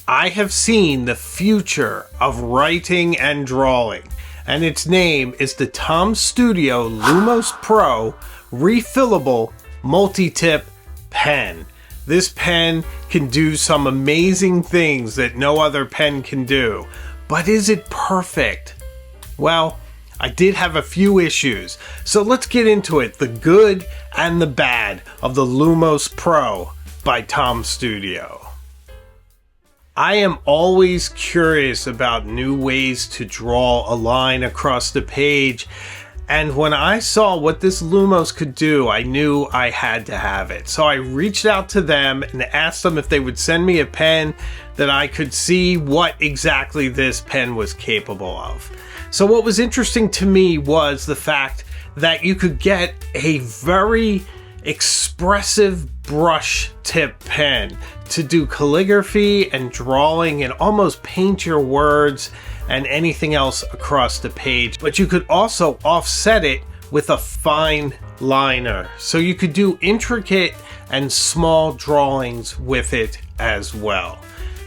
I have seen the future of writing and drawing, and its name is the Tom Studio Lumos Pro refillable multi-tip pen. This pen can do some amazing things that no other pen can do, but is it perfect? Well, I did have a few issues, so let's get into it, the good and the bad of the Lumos Pro by Tom Studio. I am always curious about new ways to draw a line across the page, and when I saw what this Lumos could do, I knew I had to have it. So I reached out to them and asked them if they would send me a pen that I could see what exactly this pen was capable of. So what was interesting to me was the fact that you could get a very expressive brush tip pen to do calligraphy and drawing and almost paint your words and anything else across the page. But you could also offset it with a fine liner, so you could do intricate and small drawings with it as well.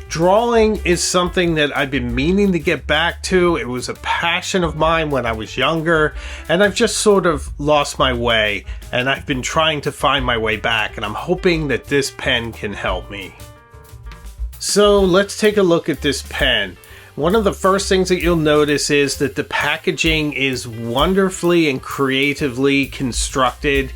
Drawing is something that I've been meaning to get back to. It was a passion of mine when I was younger, and I've just sort of lost my way, and I've been trying to find my way back, and I'm hoping that this pen can help me. So let's take a look at this pen. One of the first things that you'll notice is that the packaging is wonderfully and creatively constructed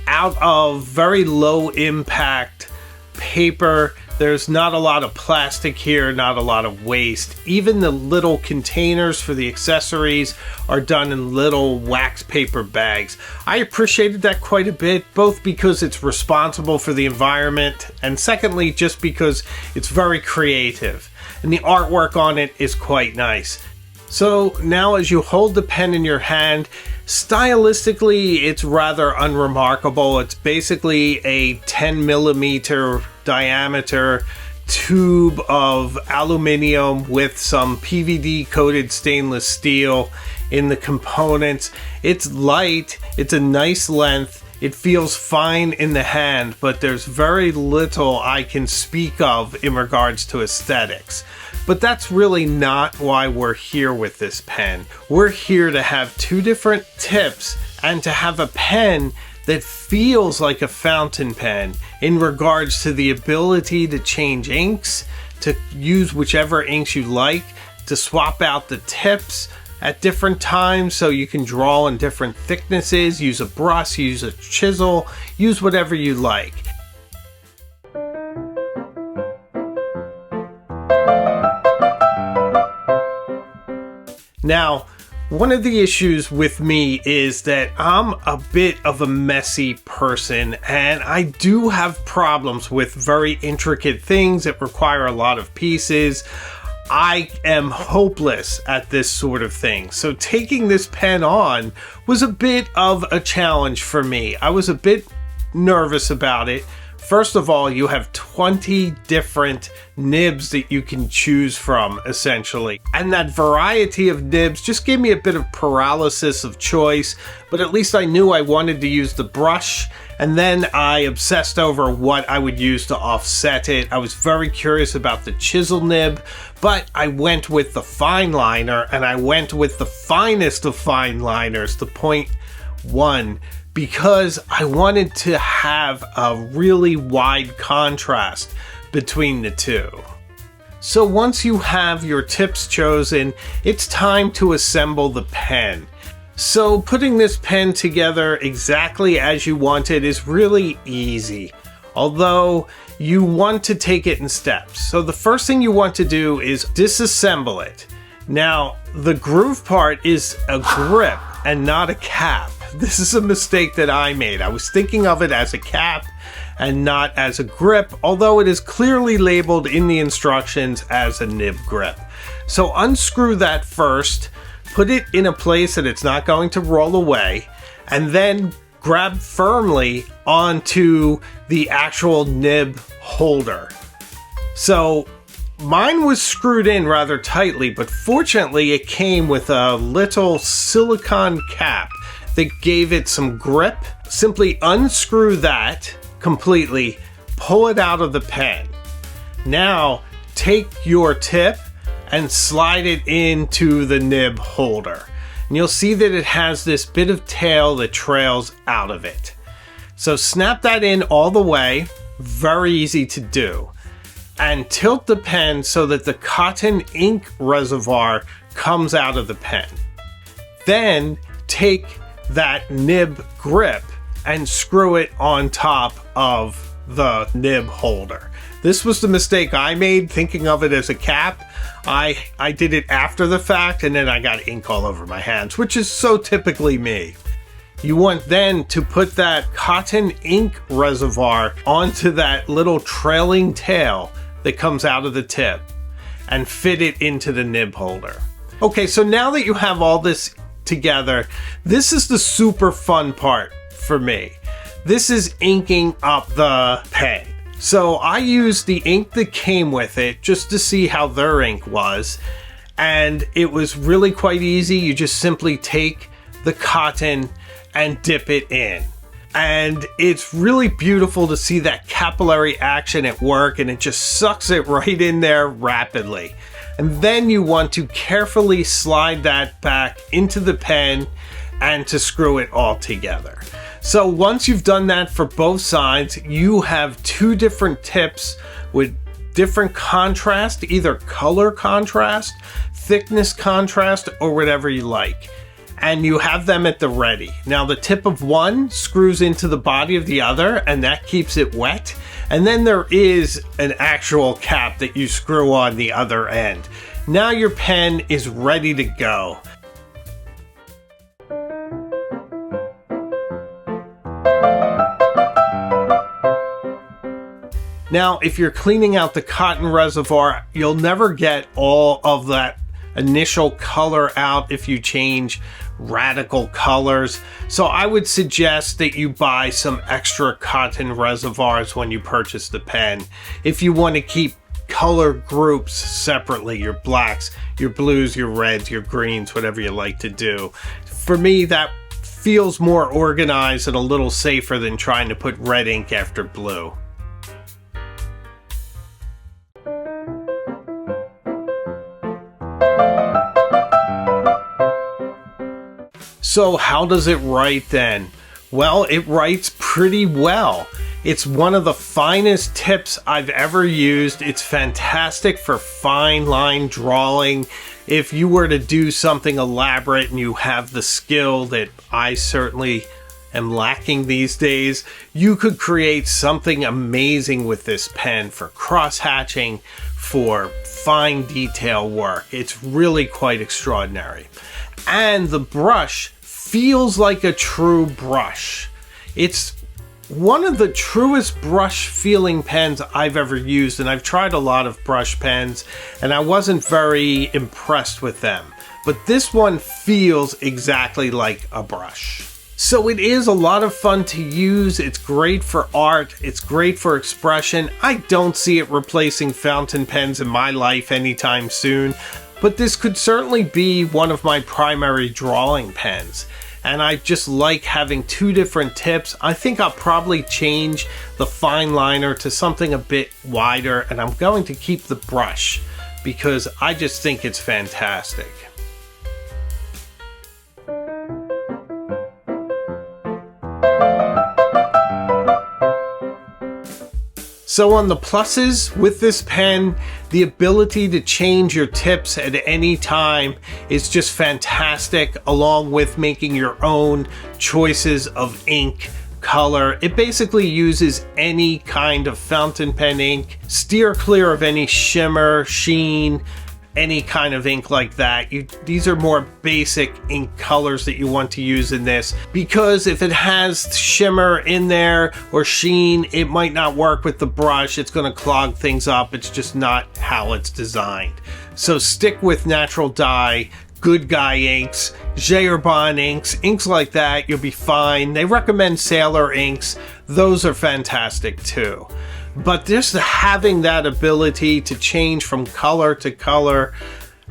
out of very low impact paper. There's not a lot of plastic here, not a lot of waste. Even the little containers for the accessories are done in little wax paper bags. I appreciated that quite a bit, both because it's responsible for the environment, and secondly, just because it's very creative. And the artwork on it is quite nice. So now as you hold the pen in your hand, stylistically it's rather unremarkable. It's basically a 10 millimeter diameter tube of aluminum with some PVD coated stainless steel in the components. It's light, it's a nice length, it feels fine in the hand, but there's very little I can speak of in regards to aesthetics. But that's really not why we're here with this pen. We're here to have two different tips and to have a pen that feels like a fountain pen in regards to the ability to change inks, to use whichever inks you like, to swap out the tips at different times so you can draw in different thicknesses, use a brush, use a chisel, use whatever you like. Now, one of the issues with me is that I'm a bit of a messy person, and I do have problems with very intricate things that require a lot of pieces. I am hopeless at this sort of thing. So taking this pen on was a bit of a challenge for me. I was a bit nervous about it. First of all, you have 20 different nibs that you can choose from, essentially. And that variety of nibs just gave me a bit of paralysis of choice, but at least I knew I wanted to use the brush, and then I obsessed over what I would use to offset it. I was very curious about the chisel nib, but I went with the fine liner, and I went with the finest of fine liners, the 0.1, because I wanted to have a really wide contrast between the two. So once you have your tips chosen, it's time to assemble the pen. So putting this pen together exactly as you want it is really easy, although you want to take it in steps. So the first thing you want to do is disassemble it. Now, the groove part is a grip and not a cap. This is a mistake that I made. I was thinking of it as a cap and not as a grip, although it is clearly labeled in the instructions as a nib grip. So unscrew that first, put it in a place that it's not going to roll away, and then grab firmly onto the actual nib holder. So mine was screwed in rather tightly, but fortunately it came with a little silicone cap that gave it some grip. Simply unscrew that completely, pull it out of the pen. Now, take your tip and slide it into the nib holder. And you'll see that it has this bit of tail that trails out of it. So snap that in all the way, very easy to do. And tilt the pen so that the cotton ink reservoir comes out of the pen. Then take that nib grip and screw it on top of the nib holder. This was the mistake I made, thinking of it as a cap. I did it after the fact, and then I got ink all over my hands, which is so typically me. You want then to put that cotton ink reservoir onto that little trailing tail that comes out of the tip and fit it into the nib holder. Okay, so now that you have all this together, this is the super fun part for me. This is inking up the pen. So I used the ink that came with it just to see how their ink was, and it was really quite easy. You just simply take the cotton and dip it in. And it's really beautiful to see that capillary action at work, and it just sucks it right in there rapidly. And then you want to carefully slide that back into the pen and to screw it all together. So once you've done that for both sides, you have two different tips with different contrast, either color contrast, thickness contrast, or whatever you like. And you have them at the ready. Now the tip of one screws into the body of the other, and that keeps it wet. And then there is an actual cap that you screw on the other end. Now your pen is ready to go. Now, if you're cleaning out the cotton reservoir, you'll never get all of that initial color out if you change radical colors. So I would suggest that you buy some extra cotton reservoirs when you purchase the pen. If you want to keep color groups separately, your blacks, your blues, your reds, your greens, whatever you like to do. For me, that feels more organized and a little safer than trying to put red ink after blue. So how does it write then? Well, it writes pretty well. It's one of the finest tips I've ever used. It's fantastic for fine line drawing. If you were to do something elaborate and you have the skill that I certainly am lacking these days, you could create something amazing with this pen for cross-hatching, for fine detail work. It's really quite extraordinary. And the brush feels like a true brush. It's one of the truest brush feeling pens I've ever used, and I've tried a lot of brush pens and I wasn't very impressed with them, but this one feels exactly like a brush. So it is a lot of fun to use. It's great for art. It's great for expression. I don't see it replacing fountain pens in my life anytime soon, but this could certainly be one of my primary drawing pens. And I just like having two different tips. I think I'll probably change the fine liner to something a bit wider, and I'm going to keep the brush because I just think it's fantastic. So on the pluses with this pen, the ability to change your tips at any time is just fantastic, along with making your own choices of ink, color. It basically uses any kind of fountain pen ink. Steer clear of any shimmer, sheen, any kind of ink like that. These are more basic ink colors that you want to use in this, because if it has shimmer in there or sheen, it might not work with the brush. It's going to clog things up. It's just not how it's designed. So stick with natural dye, good guy inks, Jayarbon inks like that. You'll be fine. They recommend Sailor inks. Those are fantastic too. But just having that ability to change from color to color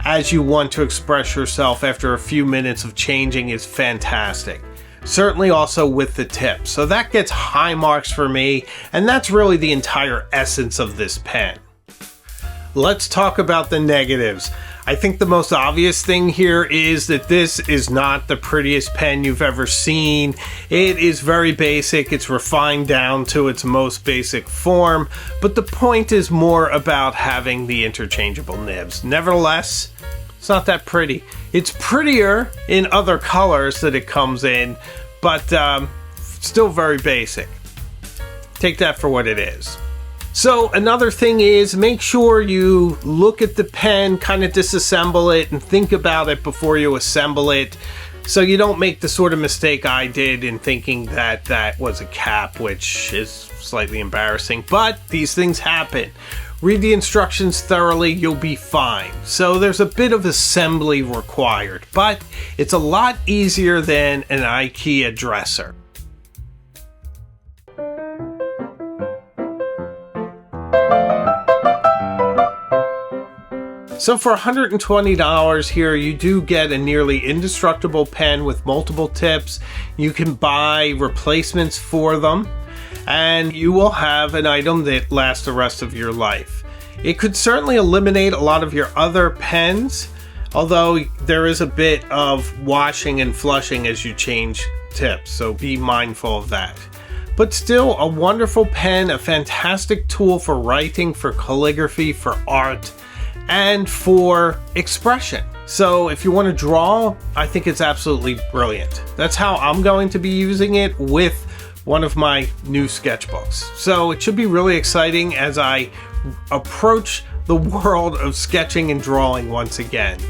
as you want to express yourself after a few minutes of changing is fantastic. Certainly also with the tip. So that gets high marks for me, and that's really the entire essence of this pen. let's talk about the negatives. I think the most obvious thing here is that this is not the prettiest pen you've ever seen. It is very basic. It's refined down to its most basic form, but the point is more about having the interchangeable nibs. Nevertheless, it's not that pretty. It's prettier in other colors that it comes in, but still very basic. Take that for what it is. So another thing is, make sure you look at the pen, kind of disassemble it, and think about it before you assemble it, so you don't make the sort of mistake I did in thinking that that was a cap, which is slightly embarrassing, but these things happen. Read the instructions thoroughly, you'll be fine. So there's a bit of assembly required, but it's a lot easier than an IKEA dresser. So for $120 here, you do get a nearly indestructible pen with multiple tips. You can buy replacements for them, and you will have an item that lasts the rest of your life. It could certainly eliminate a lot of your other pens, although there is a bit of washing and flushing as you change tips, so be mindful of that. But still, a wonderful pen, a fantastic tool for writing, for calligraphy, for art, and for expression. So if you want to draw, I think it's absolutely brilliant. That's how I'm going to be using it with one of my new sketchbooks. So it should be really exciting as I approach the world of sketching and drawing once again.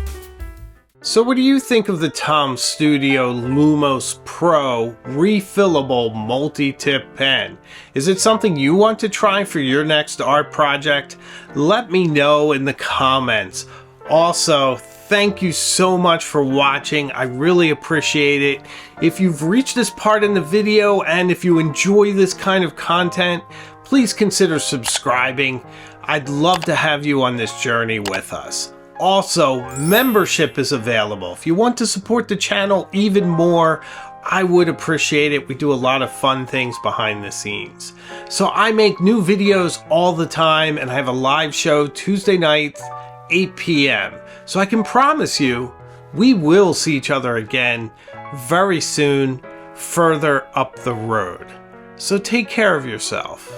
So what do you think of the Tom Studio Lumos Pro refillable multi-tip pen? Is it something you want to try for your next art project? Let me know in the comments. Also, thank you so much for watching. I really appreciate it. If you've reached this part in the video and if you enjoy this kind of content, please consider subscribing. I'd love to have you on this journey with us. Also, membership is available. If you want to support the channel even more, I would appreciate it. We do a lot of fun things behind the scenes. So I make new videos all the time, and I have a live show Tuesday nights, 8 p.m. So I can promise you, we will see each other again very soon, further up the road. So take care of yourself.